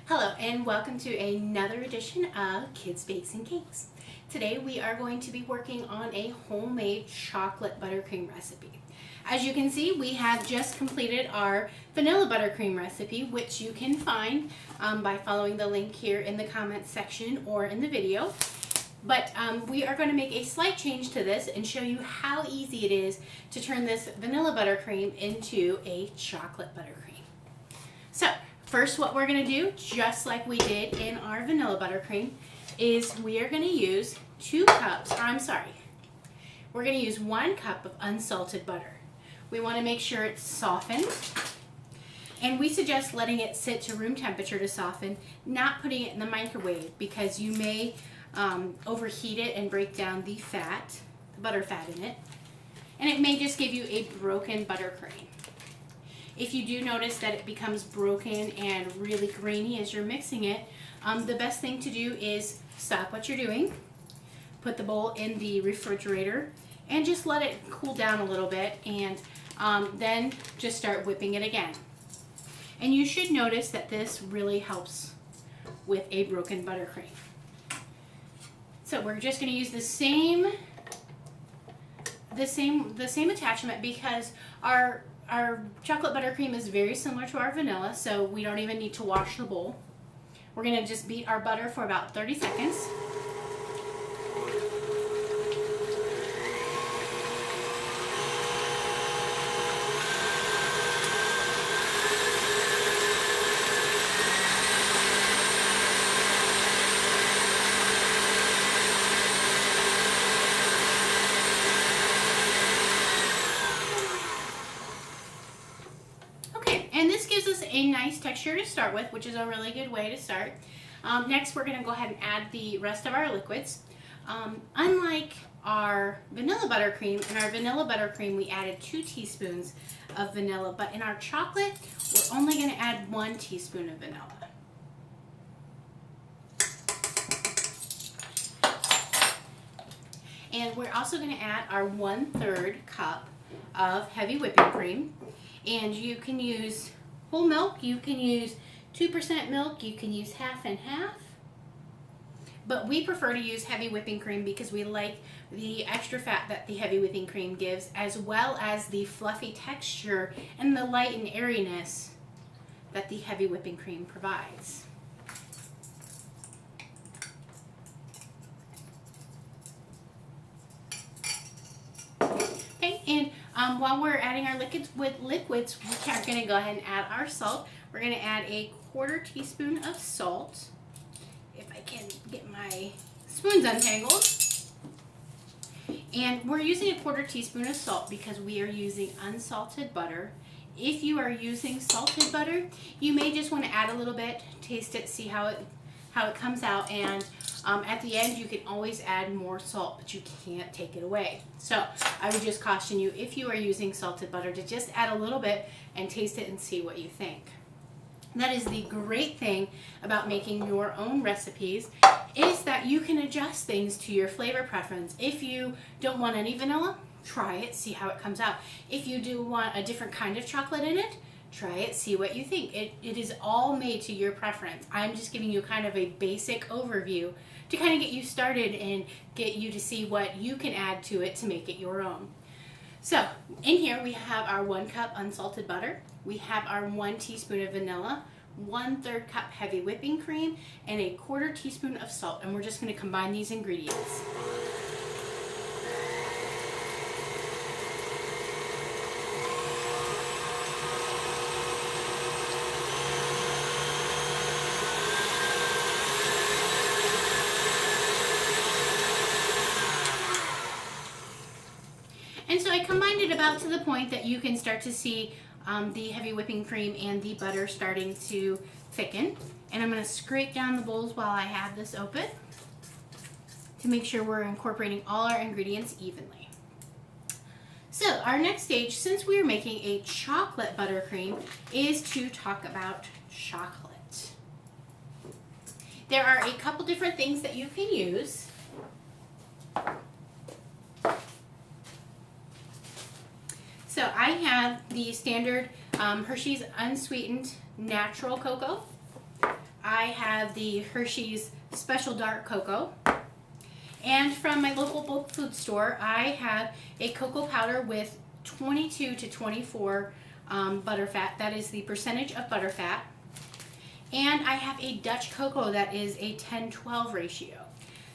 Hello and welcome to another edition of Kids Bakes and Cakes. Today we are going to be working on a homemade chocolate buttercream recipe. As you can see, we have just completed our vanilla buttercream recipe, which you can find by following the link here in the comments section or in the video. But we are going to make a slight change to this and show you how easy it is to turn this vanilla buttercream into a chocolate buttercream. So first, what we're going to do, just like we did in our vanilla buttercream, is we are going to use we're going to use 1 cup of unsalted butter. We want to make sure it's softened, and we suggest letting it sit to room temperature to soften, not putting it in the microwave, because you may overheat it and break down the fat, the butter fat in it, and it may just give you a broken buttercream. If you do notice that it becomes broken and really grainy as you're mixing it, the best thing to do is stop what you're doing, put the bowl in the refrigerator, and just let it cool down a little bit, and then just start whipping it again. And you should notice that this really helps with a broken buttercream. So we're just going to use the same attachment, because our chocolate buttercream is very similar to our vanilla, so we don't even need to wash the bowl. We're going to just beat our butter for about 30 seconds. And this gives us a nice texture to start with, which is a really good way to start. Next, we're going to go ahead and add the rest of our liquids. Unlike our vanilla buttercream, we added 2 teaspoons of vanilla, but in our chocolate, we're only going to add 1 teaspoon of vanilla. And we're also going to add our 1/3 cup of heavy whipping cream. And you can use whole milk, you can use 2% milk, you can use half and half. But we prefer to use heavy whipping cream because we like the extra fat that the heavy whipping cream gives, as well as the fluffy texture and the light and airiness that the heavy whipping cream provides. Okay, and while we're adding our liquids, we are going to go ahead and add our salt. We're going to add a 1/4 teaspoon of salt. If I can get my spoons untangled. And we're using a 1/4 teaspoon of salt because we are using unsalted butter. If you are using salted butter, you may just want to add a little bit, taste it, see how it comes out, and at the end you can always add more salt, but you can't take it away. So I would just caution you, if you are using salted butter, to just add a little bit and taste it and see what you think. That is the great thing about making your own recipes, is that you can adjust things to your flavor preference. If you don't want any vanilla, try it, see how it comes out. If you do want a different kind of chocolate in it, try it, see what you think. It is all made to your preference. I'm just giving you kind of a basic overview to kind of get you started and get you to see what you can add to it to make it your own. So in here we have our 1 cup unsalted butter, we have our 1 teaspoon of vanilla, 1/3 cup heavy whipping cream, and a 1/4 teaspoon of salt, and we're just going to combine these ingredients. And so I combined it about to the point that you can start to see the heavy whipping cream and the butter starting to thicken. And I'm going to scrape down the bowls while I have this open to make sure we're incorporating all our ingredients evenly. So our next stage, since we are making a chocolate buttercream, is to talk about chocolate. There are a couple different things that you can use. So I have the standard Hershey's unsweetened natural cocoa. I have the Hershey's Special Dark Cocoa. And from my local bulk food store, I have a cocoa powder with 22 to 24 butterfat. That is the percentage of butterfat. And I have a Dutch cocoa that is a 10-12 ratio.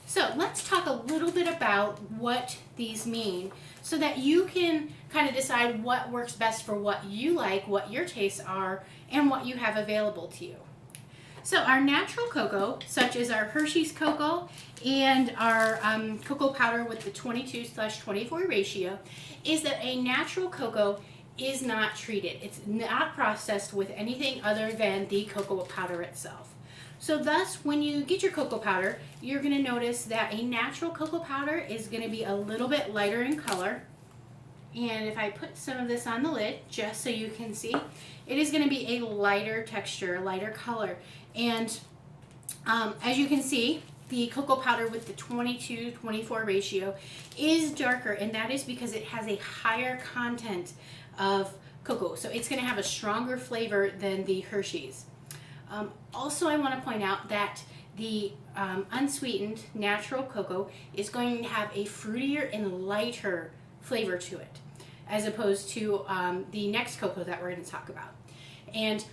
So let's talk a little bit about what these mean so that you can kind of decide what works best for what you like, what your tastes are, and what you have available to you. So our natural cocoa, such as our Hershey's cocoa and our cocoa powder with the 22/24 ratio, is that a natural cocoa is not treated. It's not processed with anything other than the cocoa powder itself. So thus, when you get your cocoa powder, you're going to notice that a natural cocoa powder is going to be a little bit lighter in color. And if I put some of this on the lid, just so you can see, it is going to be a lighter texture, lighter color. And as you can see, the cocoa powder with the 22/24 ratio is darker, and that is because it has a higher content of cocoa. So it's going to have a stronger flavor than the Hershey's. Also, I want to point out that the unsweetened natural cocoa is going to have a fruitier and lighter flavor to it, as opposed to the next cocoa that we're going to talk about. And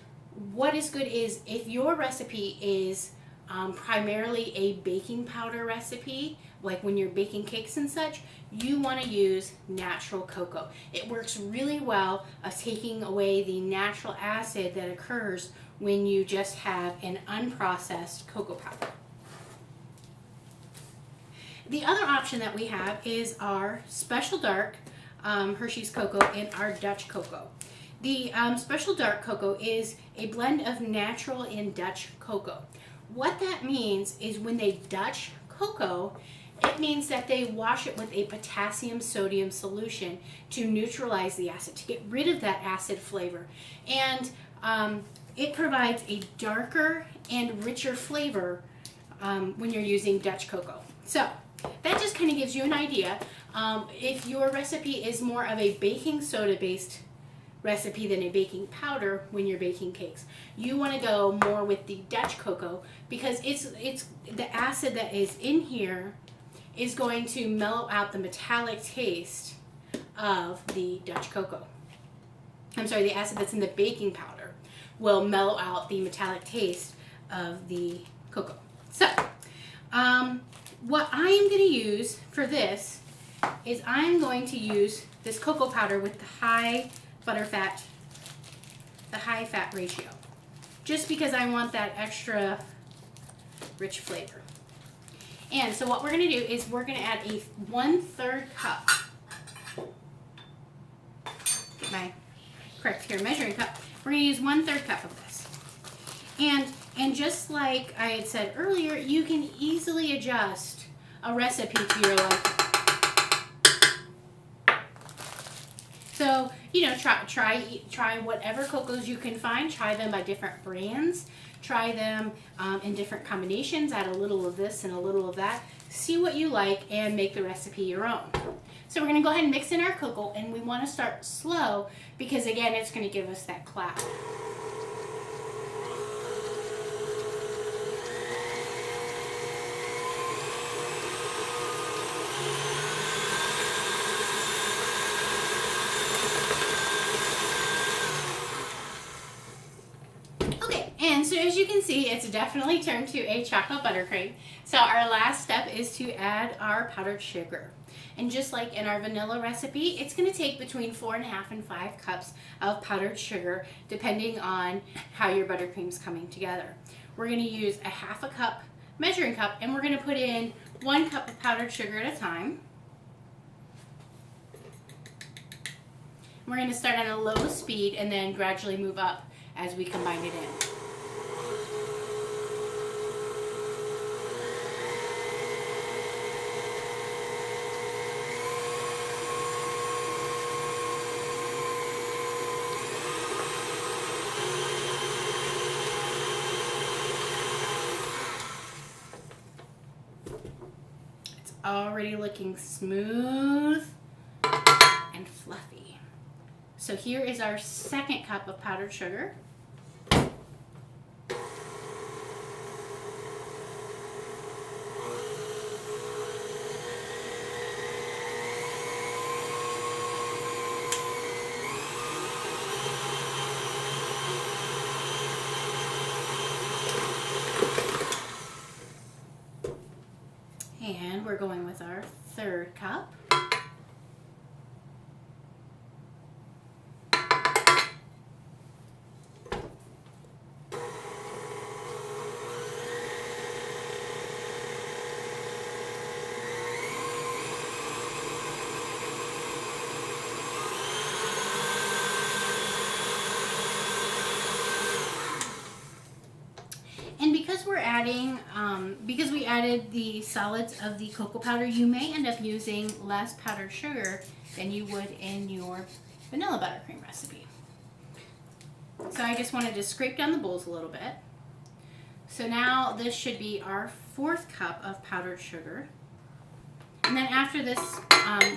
what is good is if your recipe is primarily a baking powder recipe, like when you're baking cakes and such, you want to use natural cocoa. It works really well of taking away the natural acid that occurs when you just have an unprocessed cocoa powder. The other option that we have is our Special Dark Hershey's cocoa and our Dutch cocoa. The Special Dark cocoa is a blend of natural and Dutch cocoa. What that means is when they Dutch cocoa, it means that they wash it with a potassium sodium solution to neutralize the acid, to get rid of that acid flavor. And it provides a darker and richer flavor when you're using Dutch cocoa. So that just kind of gives you an idea. If your recipe is more of a baking soda based recipe than a baking powder when you're baking cakes, you want to go more with the Dutch cocoa, because it's the acid that is in here is going to mellow out the metallic taste of the Dutch cocoa. I'm sorry, the acid that's in the baking powder will mellow out the metallic taste of the cocoa. So what I am going to use for this is I'm going to use this cocoa powder with the high butterfat, the high fat ratio, just because I want that extra rich flavor. And so what we're going to do is we're going to add a 1/3 cup, get my correct here measuring cup, we're going to use 1/3 cup of this. And just like I had said earlier, you can easily adjust a recipe to your liking. So, you know, try whatever cocoas you can find. Try them by different brands. Try them in different combinations. Add a little of this and a little of that. See what you like and make the recipe your own. So we're going to go ahead and mix in our cocoa, and we want to start slow because, again, it's going to give us that cloud. And so as you can see, it's definitely turned to a chocolate buttercream. So our last step is to add our powdered sugar. And just like in our vanilla recipe, it's going to take between 4.5 and 5 cups of powdered sugar, depending on how your buttercream's coming together. We're going to use a 1/2 cup measuring cup, and we're going to put in 1 cup of powdered sugar at a time. We're going to start on a low speed and then gradually move up as we combine it in. Already looking smooth and fluffy. So here is our 2nd cup of powdered sugar. with our third cup. And because we're adding, because we added the solids of the cocoa powder, you may end up using less powdered sugar than you would in your vanilla buttercream recipe. So I just wanted to scrape down the bowls a little bit. So now this should be our fourth cup of powdered sugar. And then after this,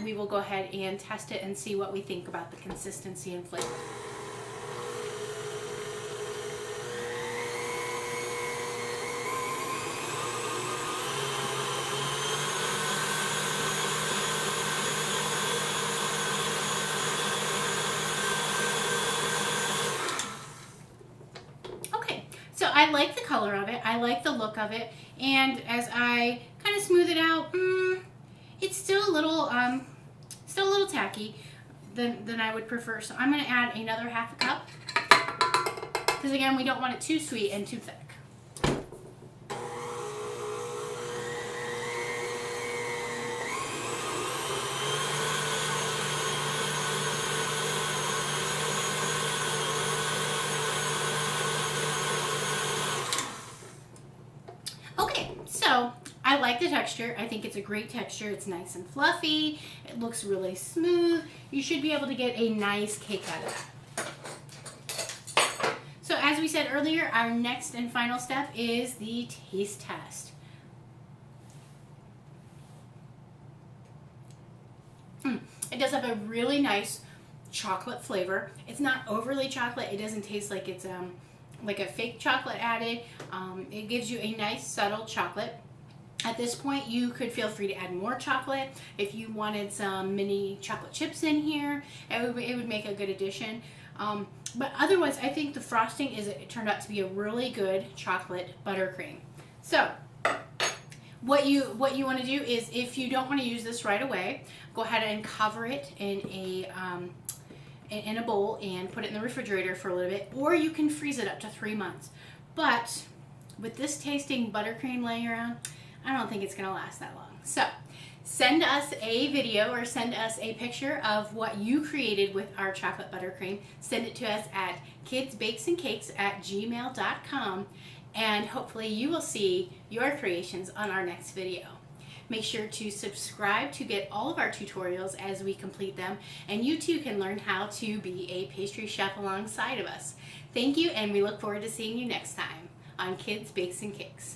we will go ahead and test it and see what we think about the consistency and flavor. So I like the color of it, I like the look of it, and as I kind of smooth it out, it's still a little tacky than I would prefer. So I'm going to add another half a cup, because again, we don't want it too sweet and too thick. So I like the texture. I think it's a great texture. It's nice and fluffy. It looks really smooth. You should be able to get a nice cake out of that. So as we said earlier, our next and final step is the taste test. It does have a really nice chocolate flavor. It's not overly chocolate. It doesn't taste like it's like a fake chocolate added. It gives you a nice subtle chocolate. At this point, you could feel free to add more chocolate. If you wanted some mini chocolate chips in here, it would make a good addition. But otherwise, I think the frosting it turned out to be a really good chocolate buttercream. So what you want to do is, if you don't want to use this right away, go ahead and cover it in a bowl and put it in the refrigerator for a little bit, or you can freeze it up to 3 months. But with this tasting buttercream laying around, I don't think it's going to last that long. So send us a video or send us a picture of what you created with our chocolate buttercream. Send it to us at kidsbakesandcakes@gmail.com, and hopefully you will see your creations on our next video. Make sure to subscribe to get all of our tutorials as we complete them, and you too can learn how to be a pastry chef alongside of us. Thank you, and we look forward to seeing you next time on Kids Bakes and Cakes.